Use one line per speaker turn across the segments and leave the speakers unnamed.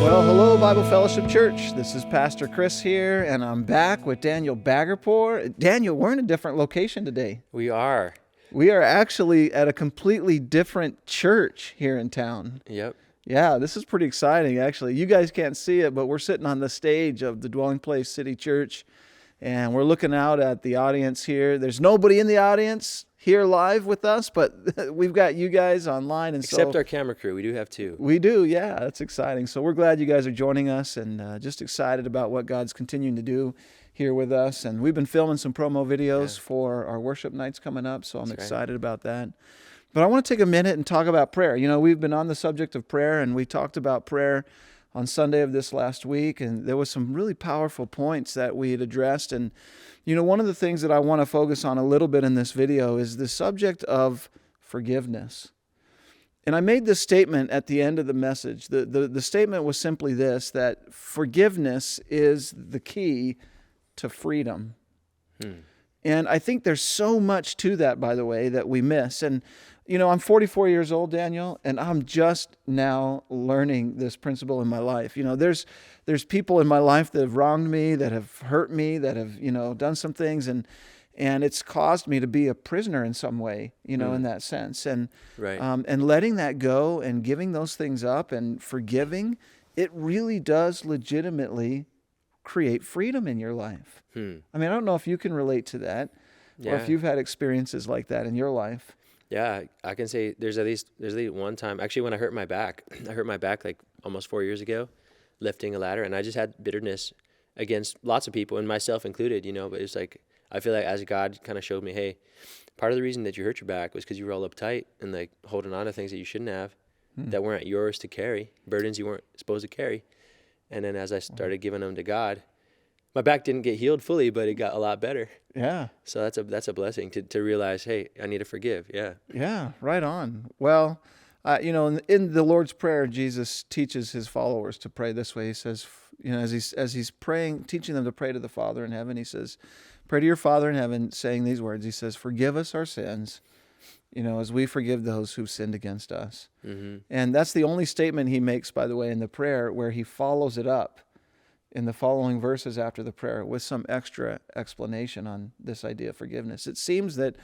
Well, hello, Bible Fellowship Church. This is Pastor Chris here, and I'm back with Daniel Bagherpour. Daniel, we're in a different location today.
We are.
We are actually at a completely different church here in town.
Yep.
Yeah, this is pretty exciting, actually. You guys can't see it, but we're sitting on the stage of the Dwelling Place City Church, and we're looking out at the audience here. There's nobody in the audience here live with us, but we've got you guys online. And
Except our camera crew. We do have two.
We do, yeah. That's exciting. So we're glad you guys are joining us and just excited about what God's continuing to do here with us. And we've been filming some promo videos for our worship nights coming up, so I'm excited about that. But I want to take a minute and talk about prayer. You know, we've been on the subject of prayer, and we talked about prayer on Sunday of this last week, and there was some really powerful points that we had addressed. And, you know, one of the things that I want to focus on a little bit in this video is the subject of forgiveness. And I made this statement at the end of the message. The statement was simply this, that forgiveness is the key to freedom. And I think there's so much to that, by the way, that we miss. And, you know, I'm 44 years old, Daniel, and I'm just now learning this principle in my life. You know, there's people in my life that have wronged me, that have hurt me, that have, you know, done some things, and it's caused me to be a prisoner in some way, you know, in that sense. And and letting that go and giving those things up and forgiving, it really does legitimately create freedom in your life. I mean, I don't know if you can relate to that, or if you've had experiences like that in your life.
Yeah, I can say there's at least one time, actually, when I hurt my back like almost 4 years ago, lifting a ladder, and I just had bitterness against lots of people, and myself included, you know, but it's like, I feel like as God kind of showed me, hey, part of the reason that you hurt your back was because you were all uptight and like holding on to things that you shouldn't have, that weren't yours to carry, burdens you weren't supposed to carry. And then as I started giving them to God, my back didn't get healed fully, but it got a lot better.
Yeah.
So that's a blessing to realize, hey, I need to forgive. Yeah.
Yeah, right on. Well, you know, in the Lord's Prayer, Jesus teaches his followers to pray this way. He says, you know, as he's praying, teaching them to pray to the Father in heaven, he says, pray to your Father in heaven, saying these words. He says, forgive us our sins, you know, as we forgive those who've sinned against us. And that's the only statement he makes, by the way, in the prayer where he follows it up in the following verses after the prayer with some extra explanation on this idea of forgiveness. It seems that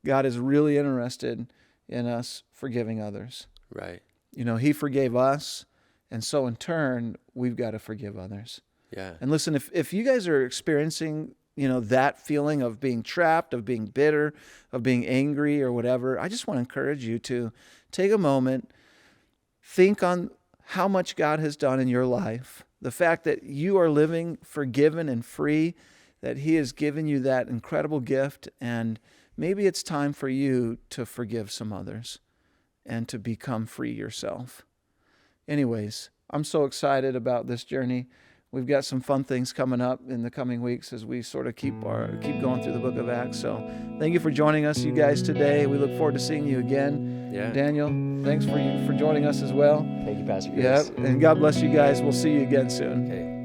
God is really interested in us forgiving others.
Right.
You know, he forgave us, and so in turn, we've got to forgive others.
Yeah.
And listen, if you guys are experiencing, you know, that feeling of being trapped, of being bitter, of being angry or whatever, I just want to encourage you to take a moment, think on how much God has done in your life, the fact that you are living forgiven and free, that he has given you that incredible gift, and maybe it's time for you to forgive some others and to become free yourself. Anyways, I'm so excited about this journey. We've got some fun things coming up in the coming weeks as we sort of keep going through the book of Acts. So thank you for joining us, you guys, today. We look forward to seeing you again.
Yeah.
Daniel, thanks for joining us as well.
Thank you, Pastor Chris.
Yeah, and God bless you guys. We'll see you again soon.
Okay.